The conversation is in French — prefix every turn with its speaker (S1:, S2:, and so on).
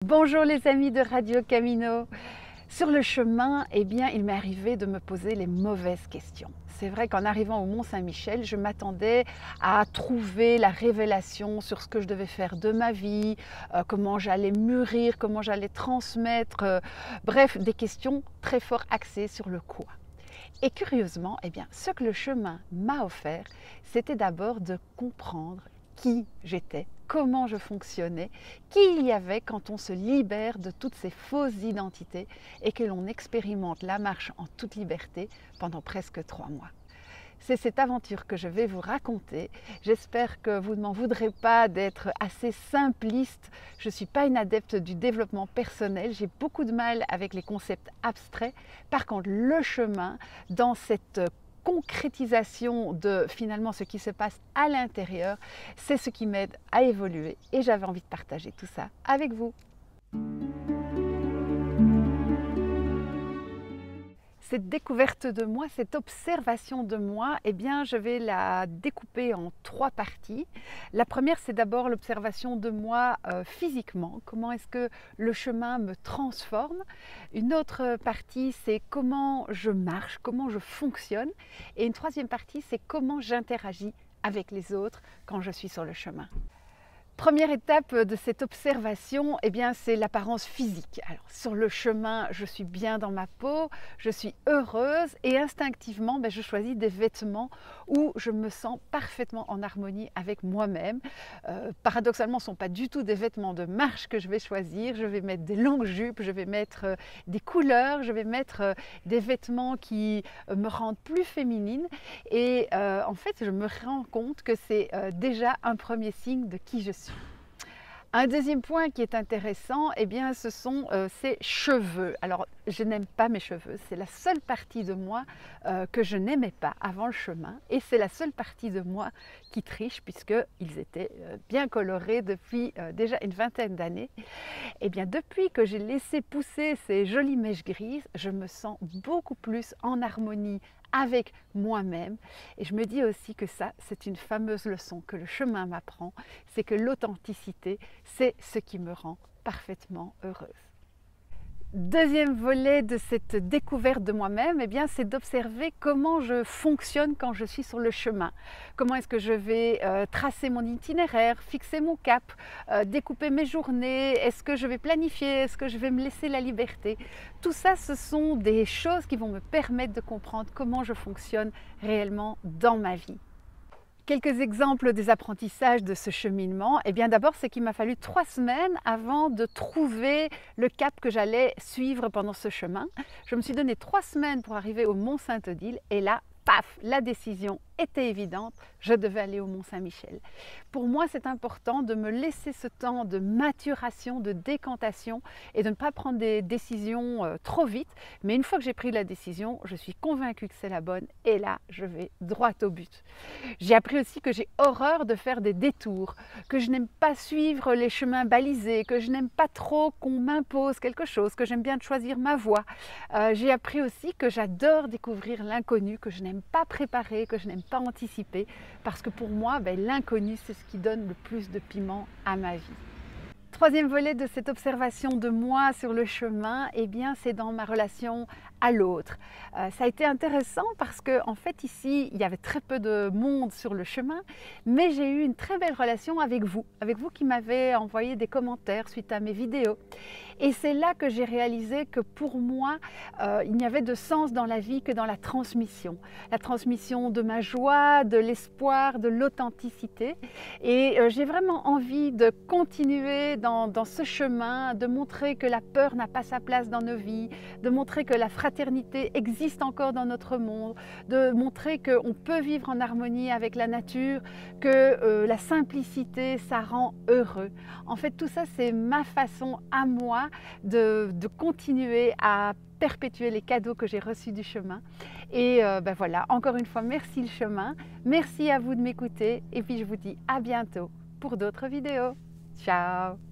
S1: Bonjour les amis de Radio Camino. Sur le chemin, il m'est arrivé de me poser les mauvaises questions. C'est vrai qu'en arrivant au Mont-Saint-Michel, je m'attendais à trouver la révélation sur ce que je devais faire de ma vie, comment j'allais mûrir, comment j'allais transmettre, bref, des questions très fort axées sur le quoi. Et curieusement, ce que le chemin m'a offert, c'était d'abord de comprendre qui j'étais, comment je fonctionnais, qui il y avait quand on se libère de toutes ces fausses identités et que l'on expérimente la marche en toute liberté pendant presque 3 mois. C'est cette aventure que je vais vous raconter. J'espère que vous ne m'en voudrez pas d'être assez simpliste. Je ne suis pas une adepte du développement personnel. J'ai beaucoup de mal avec les concepts abstraits. Par contre, le chemin, dans cette concrétisation de finalement ce qui se passe à l'intérieur, c'est ce qui m'aide à évoluer et j'avais envie de partager tout ça avec vous. Cette découverte de moi, cette observation de moi, je vais la découper en 3 parties. La première, c'est d'abord l'observation de moi physiquement. Comment est-ce que le chemin me transforme? Une autre partie, c'est comment je marche, comment je fonctionne. Et une troisième partie, c'est comment j'interagis avec les autres quand je suis sur le chemin. Première étape de cette observation, c'est l'apparence physique. Alors, sur le chemin, je suis bien dans ma peau, je suis heureuse et instinctivement, je choisis des vêtements où je me sens parfaitement en harmonie avec moi-même. Paradoxalement, ce ne sont pas du tout des vêtements de marche que je vais choisir. Je vais mettre des longues jupes, je vais mettre des couleurs, je vais mettre des vêtements qui me rendent plus féminine. Et en fait, je me rends compte que c'est déjà un premier signe de qui je suis. Un deuxième point qui est intéressant, ce sont ces cheveux. Alors, je n'aime pas mes cheveux. C'est la seule partie de moi que je n'aimais pas avant le chemin. Et c'est la seule partie de moi qui triche puisqu'ils étaient bien colorés depuis déjà une vingtaine d'années. Depuis que j'ai laissé pousser ces jolies mèches grises, je me sens beaucoup plus en harmonie avec moi-même. Et je me dis aussi que ça, c'est une fameuse leçon que le chemin m'apprend, c'est que l'authenticité, c'est ce qui me rend parfaitement heureuse. Deuxième volet de cette découverte de moi-même, c'est d'observer comment je fonctionne quand je suis sur le chemin. Comment est-ce que je vais tracer mon itinéraire, fixer mon cap, découper mes journées, est-ce que je vais planifier, est-ce que je vais me laisser la liberté. Tout ça, ce sont des choses qui vont me permettre de comprendre comment je fonctionne réellement dans ma vie. Quelques exemples des apprentissages de ce cheminement. D'abord, c'est qu'il m'a fallu 3 semaines avant de trouver le cap que j'allais suivre pendant ce chemin. Je me suis donné 3 semaines pour arriver au Mont-Saint-Odile et là, paf, la décision était évidente, je devais aller au Mont-Saint-Michel. Pour moi, c'est important de me laisser ce temps de maturation, de décantation et de ne pas prendre des décisions trop vite. Mais une fois que j'ai pris la décision, je suis convaincue que c'est la bonne et là, je vais droit au but. J'ai appris aussi que j'ai horreur de faire des détours, que je n'aime pas suivre les chemins balisés, que je n'aime pas trop qu'on m'impose quelque chose, que j'aime bien choisir ma voie. J'ai appris aussi que j'adore découvrir l'inconnu, que je n'aime pas préparer, que je n'aime pas anticiper, parce que pour moi, l'inconnu, c'est ce qui donne le plus de piment à ma vie. Troisième volet de cette observation de moi sur le chemin, c'est dans ma relation à l'autre. Ça a été intéressant parce que en fait ici il y avait très peu de monde sur le chemin, mais j'ai eu une très belle relation avec vous qui m'avez envoyé des commentaires suite à mes vidéos. Et c'est là que j'ai réalisé que pour moi, il n'y avait de sens dans la vie que dans la transmission de ma joie, de l'espoir, de l'authenticité. Et j'ai vraiment envie de continuer dans ce chemin, de montrer que la peur n'a pas sa place dans nos vies, de montrer que la fraternité existe encore dans notre monde, de montrer qu'on peut vivre en harmonie avec la nature, que la simplicité, ça rend heureux. En fait, tout ça, c'est ma façon à moi de continuer à perpétuer les cadeaux que j'ai reçus du chemin. Et voilà, encore une fois, merci le chemin, merci à vous de m'écouter et puis je vous dis à bientôt pour d'autres vidéos. Ciao!